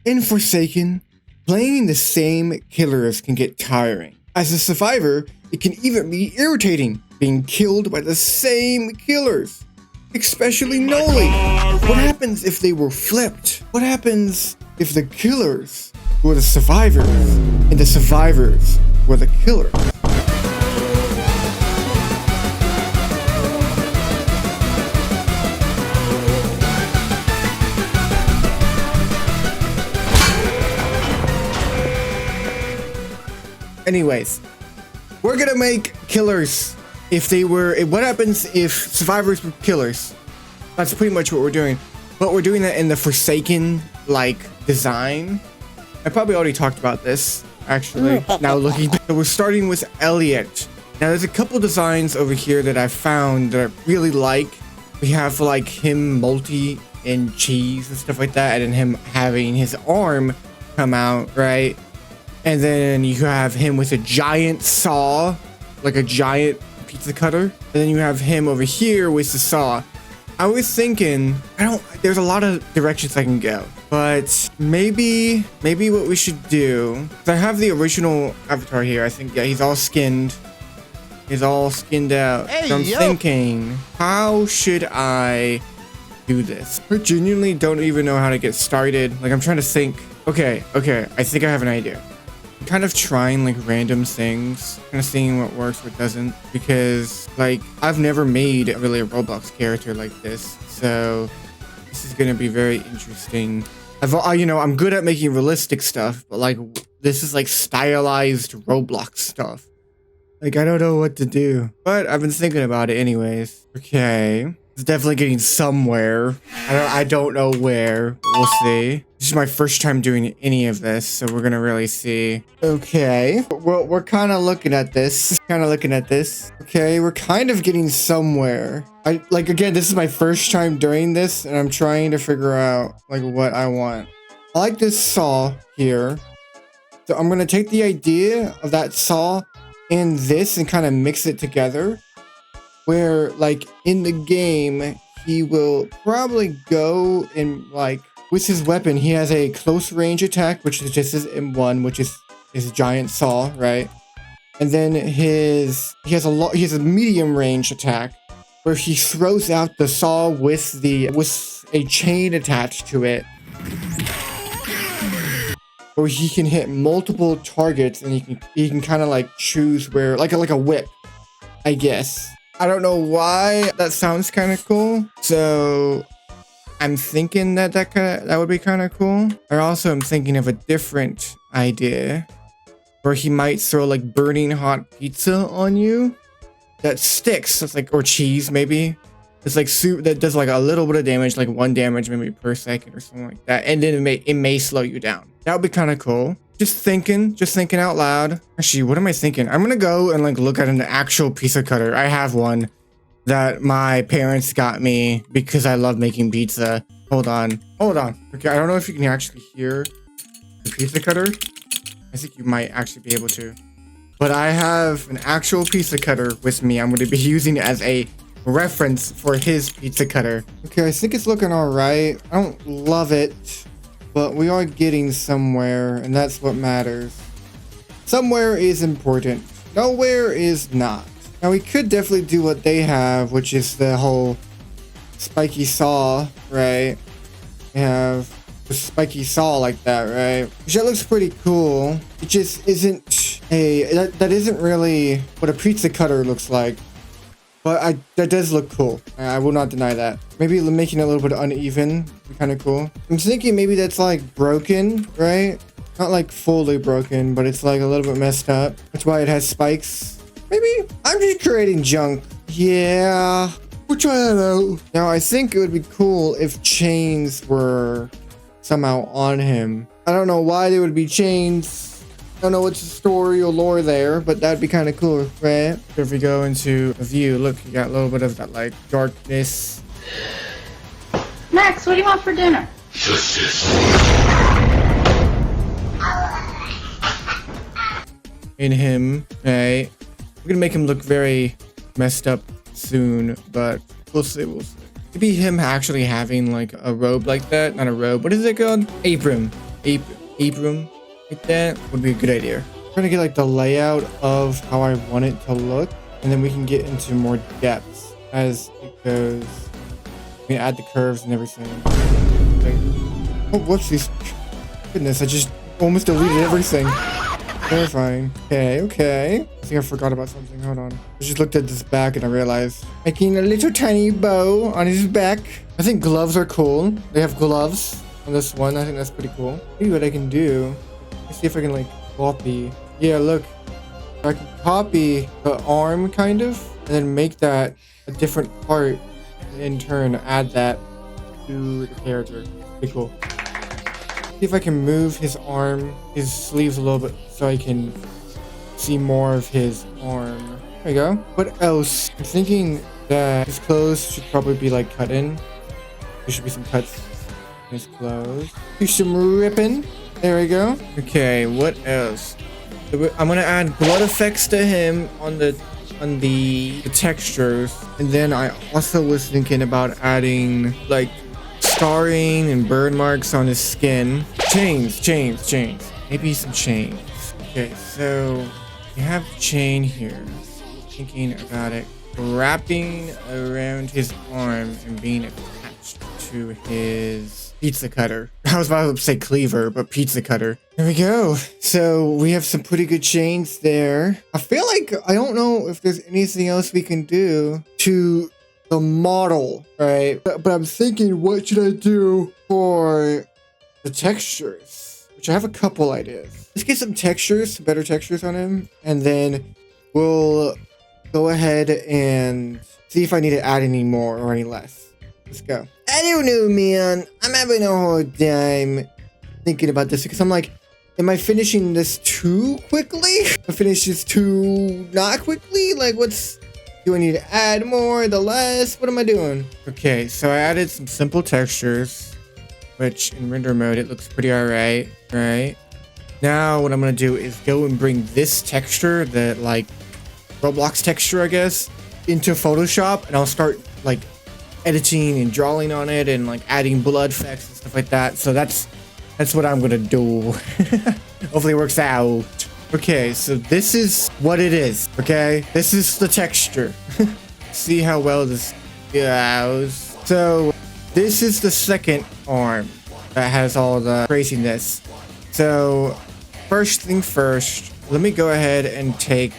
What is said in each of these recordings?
In Forsaken, playing the same killers can get tiring. As a survivor, it can even be irritating being killed by the same killers. Especially Noli. What happens if they were flipped? What happens if the killers were the survivors and the survivors were the killers? Anyways, we're gonna make killers if they were. What happens if survivors were killers? That's pretty much what we're doing. But we're doing that in the Forsaken like design. I probably already talked about this actually. Now looking, so we're starting with Elliot. Now there's a couple designs over here that I found that I really like. We have like him multi in cheese and stuff like that, and then him having his arm come out, right? And then you have him with a giant saw, like a giant pizza cutter. And then you have him over here with the saw. I was thinking, there's a lot of directions I can go, but maybe what we should do, 'cause I have the original avatar here. I think, yeah, he's all skinned. He's all skinned out. Hey, so I'm thinking, how should I do this? I genuinely don't even know how to get started. Like, I'm trying to think. Okay, I think I have an idea. Kind of trying like random things, kind of seeing what works, what doesn't, because like I've never made really a Roblox character like this, so this is gonna be very interesting. I'm good at making realistic stuff, but like this is like stylized Roblox stuff. Like I don't know what to do, but I've been thinking about it anyways. Okay, it's definitely getting somewhere. I don't know where. We'll see. This is my first time doing any of this, so we're gonna really see. Okay, well, we're kind of looking at this. Okay, we're kind of getting somewhere. Again, this is my first time doing this, and I'm trying to figure out like what I want. I like this saw here, so I'm gonna take the idea of that saw and this and kind of mix it together. Where like in the game, he will probably go in like. With his weapon, he has a close range attack, which is just his M1, which is his giant saw, right? And then he has a medium range attack where he throws out the saw with a chain attached to it, where he can hit multiple targets, and he can kind of like choose where, like a whip, I guess. I don't know why that sounds kind of cool, so I'm thinking that would be kind of cool. I also am thinking of a different idea where he might throw like burning hot pizza on you that sticks. That's like, or cheese maybe. It's like soup that does like a little bit of damage, like 1 damage maybe per second or something like that. And then it may slow you down. That would be kind of cool. Just thinking out loud. Actually, what am I thinking? I'm gonna go and like look at an actual pizza cutter. I have one that my parents got me because I love making pizza. Hold on. Okay, I don't know if you can actually hear the pizza cutter. I think you might actually be able to. But I have an actual pizza cutter with me. I'm going to be using it as a reference for his pizza cutter. Okay, I think it's looking all right. I don't love it, but we are getting somewhere, and that's what matters. Somewhere is important. Nowhere is not. Now we could definitely do what they have, which is the whole spiky saw, right? We have the spiky saw like that, right? Which that looks pretty cool. It just isn't that isn't really what a pizza cutter looks like. But that does look cool. I will not deny that. Maybe making it a little bit uneven would be kind of cool. I'm thinking maybe that's like broken, right? Not like fully broken, but it's like a little bit messed up. That's why it has spikes. Maybe I'm just creating junk. Yeah, we'll try that out. Now, I think it would be cool if chains were somehow on him. I don't know why there would be chains. I don't know what's the story or lore there, but that'd be kind of cool, right? If we go into a view, look, you got a little bit of that like darkness. Max, what do you want for dinner? In him, right? We're gonna make him look very messed up soon, but we'll see. Maybe him actually having like a robe like that, not a robe. What is it called? Apron. apron like that would be a good idea. I'm trying to get like the layout of how I want it to look, and then we can get into more depth as it goes. We can add the curves and everything. Like, oh, whoopsies. Goodness, I just almost deleted everything. Terrifying. Okay. I think I forgot about something. Hold on. I just looked at this back and I realized making a little tiny bow on his back. I think gloves are cool. They have gloves on this one. I think that's pretty cool. Maybe what I can do. Let's see if I can like copy. Yeah, look. I can copy the arm kind of and then make that a different part and in turn add that to the character. Pretty cool. See if I can move his arm, his sleeves a little bit so I can see more of his arm. There we go. What else? I'm thinking that his clothes should probably be like cut in. There should be some cuts in his clothes. Do some ripping. There we go. Okay, what else? I'm gonna add blood effects to him on the textures, and then I also was thinking about adding like scarring and burn marks on his skin. Chains. Maybe some chains. Okay, so we have the chain here. Thinking about it wrapping around his arm and being attached to his pizza cutter. I was about to say cleaver, but pizza cutter. There we go. So we have some pretty good chains there. I feel like I don't know if there's anything else we can do to the model, right? But I'm thinking, what should I do for the textures? Which I have a couple ideas. Let's get some textures, some better textures on him, and then we'll go ahead and see if I need to add any more or any less. Let's go. I don't know, man. I'm having a hard time thinking about this because I'm like, am I finishing this too quickly? I finish this too not quickly? Like, do I need to add more, the less? What am I doing? Okay, so I added some simple textures, which in render mode, it looks pretty alright, right? Now what I'm gonna do is go and bring this texture, the like Roblox texture, I guess, into Photoshop, and I'll start like editing and drawing on it and like adding blood effects and stuff like that. So that's what I'm gonna do. Hopefully it works out. Okay, so this is what it is, okay? This is the texture. See how well this goes. So this is the second arm that has all the craziness. So first thing first, let me go ahead and take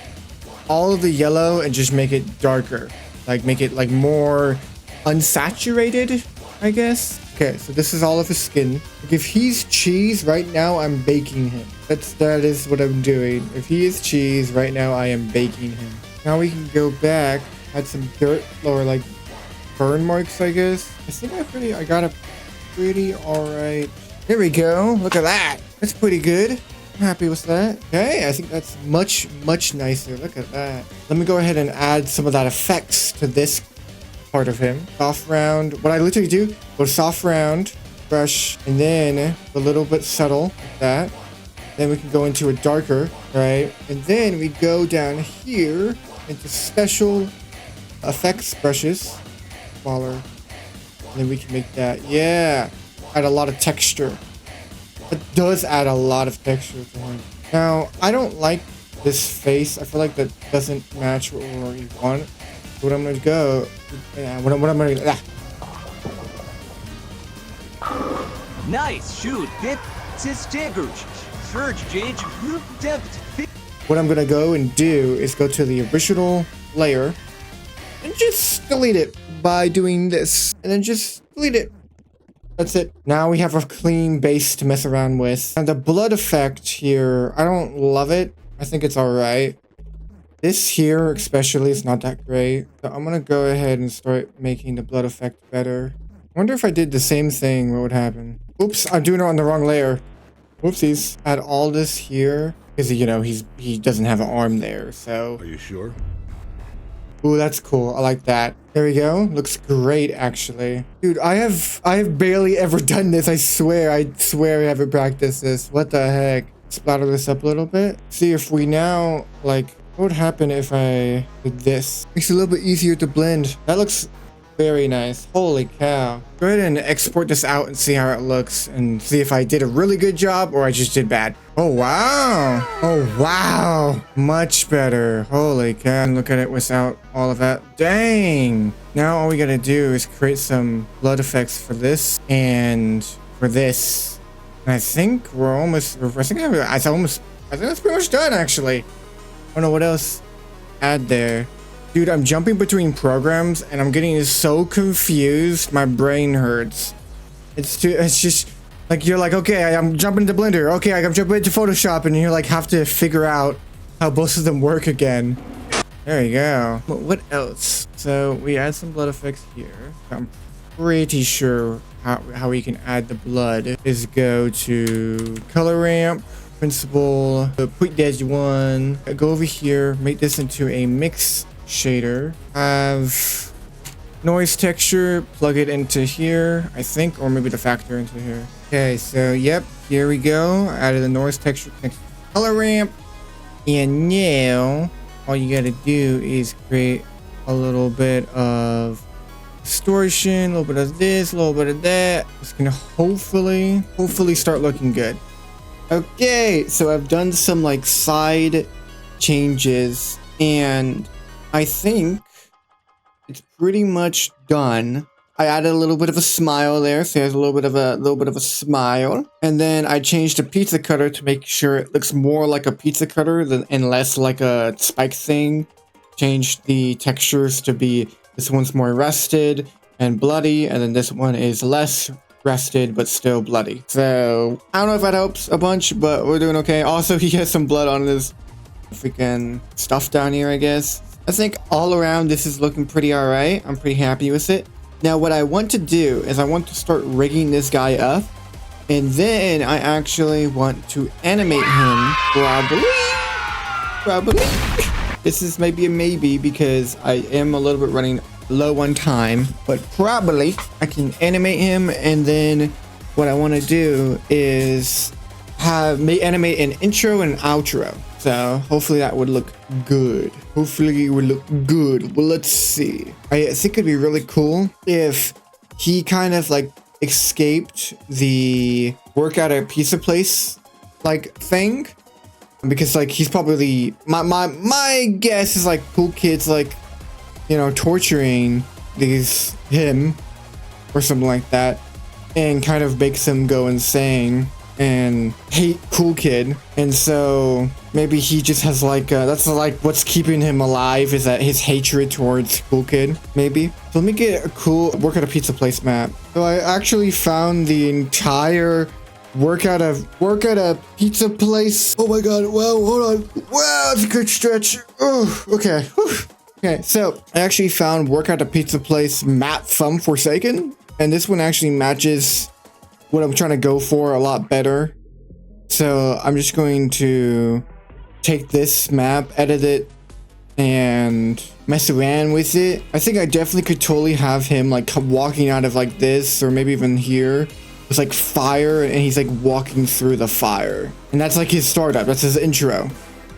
all of the yellow and just make it darker. Like make it like more unsaturated, I guess. Okay, so this is all of his skin. Like if he's cheese right now, I'm baking him. That is what I'm doing. If he is cheese right now, I am baking him. Now we can go back, add some dirt or like burn marks, I guess. I think I got a pretty alright. There we go. Look at that. That's pretty good. I'm happy with that. Okay, I think that's much nicer. Look at that. Let me go ahead and add some of that effects to this part of him. Soft round. What I literally do, go soft round, brush, and then a little bit subtle like that. Then we can go into a darker, right? And then we go down here into special effects brushes, smaller. And then we can make that, yeah, add a lot of texture. It does add a lot of texture to him. Now, I don't like this face. I feel like that doesn't match what we want. What I'm gonna go, what I'm gonna. Nice shoot, bit. What I'm gonna go and do is go to the original layer and just delete it by doing this, and then just delete it. That's it. Now we have a clean base to mess around with. And the blood effect here, I don't love it. I think it's alright. This here especially is not that great. So I'm gonna go ahead and start making the blood effect better. I wonder if I did the same thing, what would happen? Oops, I'm doing it on the wrong layer. Whoopsies. Add all this here. Because, you know, he doesn't have an arm there, so. Are you sure? Ooh, that's cool. I like that. There we go. Looks great, actually. Dude, I have barely ever done this. I swear I haven't practiced this. What the heck? Splatter this up a little bit. See if we now, like, what would happen if I did this? Makes it a little bit easier to blend. That looks Very nice. Holy cow. Go ahead and export this out and see how it looks and see if I did a really good job or I just did bad. Oh, wow. Oh, wow. Much better. Holy cow. Look at it without all of that. Dang. Now all we gotta do is create some blood effects for this and for this. And I think we're almost, I think that's pretty much done actually. I don't know what else to add there. Dude, I'm jumping between programs and I'm getting so confused. My brain hurts. It's just like you're like, okay, I'm jumping into Blender. Okay, I'm jumping into Photoshop, and you like have to figure out how both of them work again. There you go. But what else? So we add some blood effects here. I'm pretty sure how we can add the blood is go to color ramp, principal, quick edge one. Go over here, make this into a mix shader, have noise texture, plug it into here, I think, or maybe the factor into here. Okay, so yep, here we go. Added the noise texture next to color ramp, and now all you gotta do is create a little bit of distortion, a little bit of this, a little bit of that. It's gonna hopefully start looking good. Okay, so I've done some like side changes and I think it's pretty much done. I added a little bit of a smile there, so there's a little bit of a smile, and then I changed the pizza cutter to make sure it looks more like a pizza cutter and less like a spike thing. Changed the textures to be this one's more rusted and bloody, and then this one is less rusted but still bloody. So I don't know if that helps a bunch, but we're doing okay. Also, he has some blood on his freaking stuff down here, I guess. I think all around this is looking pretty alright. I'm pretty happy with it. Now what I want to do is I want to start rigging this guy up, and then I actually want to animate him probably. This is maybe a maybe because I am a little bit running low on time, but probably I can animate him, and then what I want to do is animate an intro and an outro. So hopefully that would look good. Hopefully it would look good. Well, let's see. I think it'd be really cool if he kind of like escaped the work at a pizza place like thing, because like he's probably my guess is like cool kids like, you know, torturing him or something like that, and kind of makes him go insane and hate cool kid. And so maybe he just has like that's like what's keeping him alive, is that his hatred towards cool kid, maybe. So let me get a cool work at a pizza place map. So I actually found the entire work at a pizza place. Oh my god, wow, hold on, wow, that's a good stretch. Oh, okay. Whew. Okay, so I actually found work at a pizza place map from Forsaken, and this one actually matches what I'm trying to go for a lot better. So I'm just going to take this map, edit it, and mess around with it. I think I definitely could totally have him like walking out of like this, or maybe even here. It's like fire, and he's like walking through the fire, and that's like his startup. That's his intro.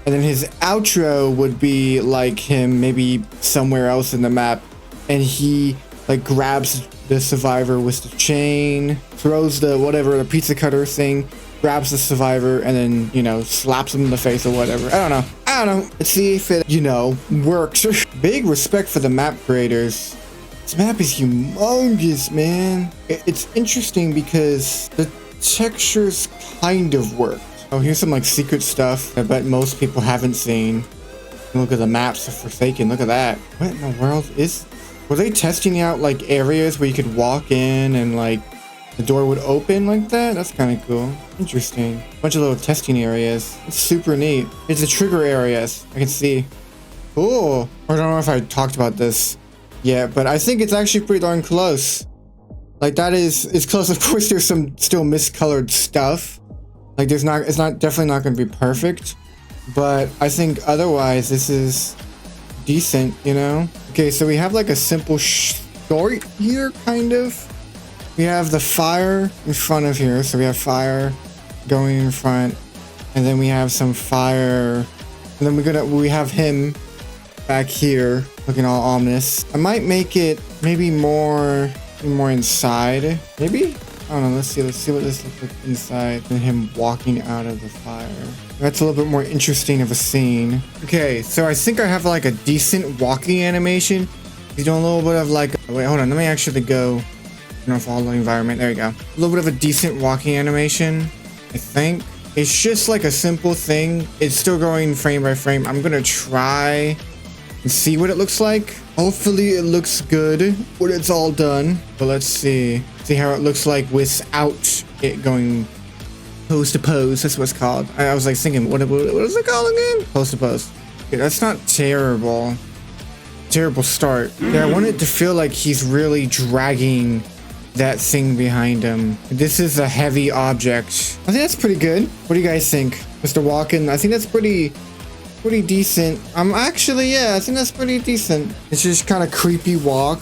And then his outro would be like him maybe somewhere else in the map, and he like grabs the survivor with the chain, throws the pizza cutter thing, grabs the survivor, and then, you know, slaps him in the face or whatever. I don't know. Let's see if it, you know, works. Big respect for the map creators. This map is humongous, man. It's interesting because the textures kind of work. Oh, here's some like secret stuff I bet most people haven't seen. Look at the maps of Forsaken. Look at that. What in the world is... Were they testing out like areas where you could walk in and like the door would open like that? That's kind of cool. Interesting. Bunch of little testing areas. It's super neat. It's the trigger areas. I can see. Cool. I don't know if I talked about this yet, but I think it's actually pretty darn close. Like that is close. Of course, there's some still miscolored stuff. Like it's definitely not going to be perfect, but I think otherwise this is decent, you know? Okay, so we have like a simple story here, kind of. We have the fire in front of here, so we have fire going in front, and then we have some fire, and then we have him back here, looking all ominous. I might make it maybe more inside. Maybe? I don't know. Let's see what this looks like inside. And him walking out of the fire. That's a little bit more interesting of a scene. Okay, so I think I have like a decent walking animation. He's doing a little bit of like, wait, hold on. Let me actually go turn off all the environment. There you go. A little bit of a decent walking animation, I think. It's just like a simple thing. It's still going frame by frame. I'm gonna try and see what it looks like. Hopefully it looks good when it's all done. But let's see how it looks like without it going pose to pose. That's what it's called. I was like thinking, what is it called again? Pose to pose. Okay, that's not terrible. Terrible start. Yeah, I want it to feel like he's really dragging that thing behind him. This is a heavy object. I think that's pretty good. What do you guys think, Mr. Walken? I think that's pretty decent. I think that's pretty decent. It's just kind of creepy walk.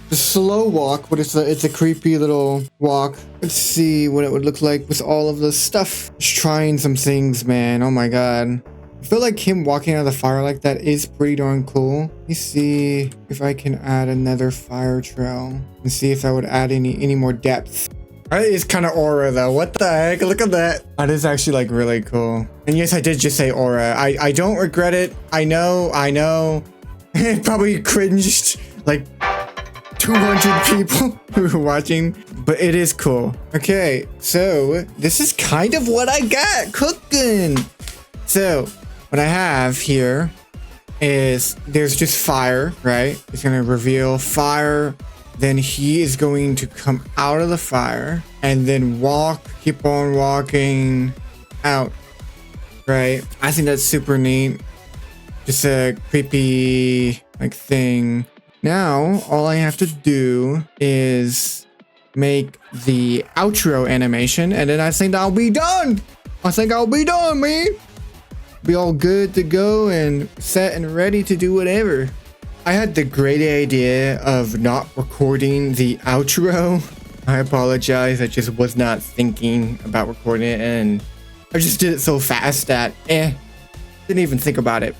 The slow walk, but it's a creepy little walk. Let's see what it would look like with all of this stuff. Just trying some things, man. Oh my god. I feel like him walking out of the fire like that is pretty darn cool. Let me see if I can add another fire trail and see if that would add any more depth. That is kind of aura though. What the heck? Look at that. That is actually like really cool. And yes, I did just say aura. I don't regret it. I know. It probably cringed like 200 people who were watching, but it is cool. Okay, so this is kind of what I got cooking. So what I have here is there's just fire, right? It's gonna reveal fire. Then he is going to come out of the fire and then keep on walking out, right? I think that's super neat. Just a creepy like thing. Now, all I have to do is make the outro animation and then I think I'll be done. Man. Be all good to go and set and ready to do whatever. I had the great idea of not recording the outro. I apologize. I just was not thinking about recording it and I just did it so fast that didn't even think about it.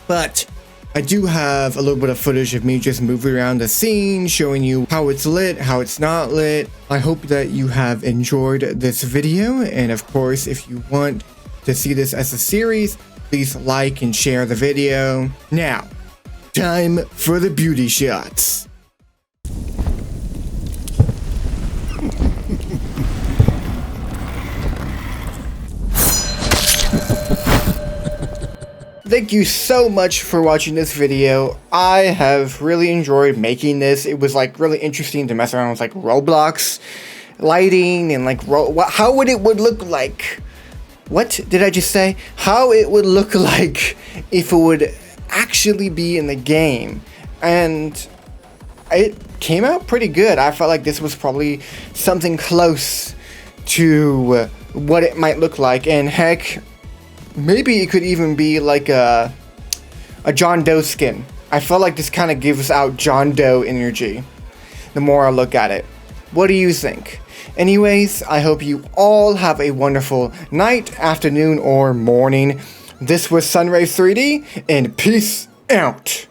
But I do have a little bit of footage of me just moving around the scene, showing you how it's lit, how it's not lit. I hope that you have enjoyed this video. And of course, if you want to see this as a series, please like and share the video. Now, time for the beauty shots. Thank you so much for watching this video. I have really enjoyed making this. It was like really interesting to mess around with like Roblox lighting and like how would look like. What did I just say? How it would look like if it would actually be in the game. And it came out pretty good. I felt like this was probably something close to what it might look like. And heck, maybe it could even be like a John Doe skin. I felt like this kind of gives out John Doe energy the more I look at it. What do you think? Anyways, I hope you all have a wonderful night, afternoon, or morning. This was Sunray 3D, and peace out.